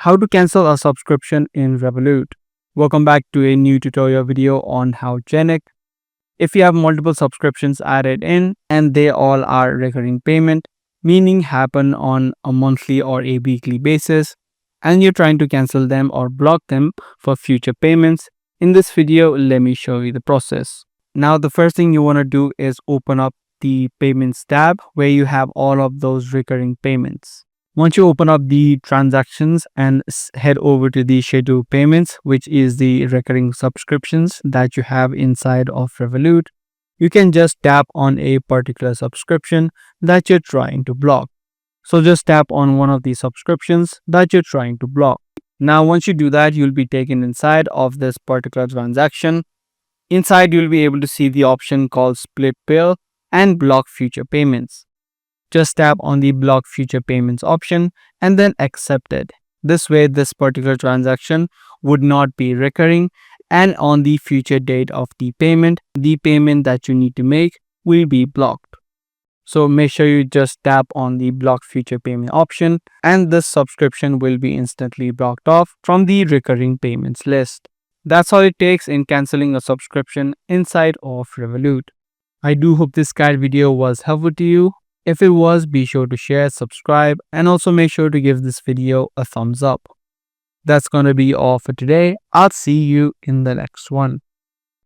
How to cancel a subscription in Revolut. Welcome back to a new tutorial video on how Genic. If you have multiple subscriptions added in and they all are recurring payment, meaning happen on a monthly or a weekly basis, and you're trying to cancel them or block them for future payments, in this video, let me show you the process. Now, the first thing you want to do is open up the payments tab where you have all of those recurring payments. Once you open up the transactions and head over to the schedule payments, which is the recurring subscriptions that you have inside of Revolut, you can just tap on a particular subscription that you're trying to block. So just tap on one of the subscriptions that you're trying to block. Now, once you do that, you'll be taken inside of this particular transaction. Inside, you'll be able to see the option called Split Bill and Block Future Payments. Just tap on the block future payments option and then accept it. This way, this particular transaction would not be recurring, and on the future date of the payment that you need to make will be blocked. So make sure you just tap on the block future payment option and this subscription will be instantly blocked off from the recurring payments list. That's all it takes in canceling a subscription inside of Revolut. I do hope this guide video was helpful to you. If it was, be sure to share, subscribe, and also make sure to give this video a thumbs up. That's gonna be all for today. I'll see you in the next one.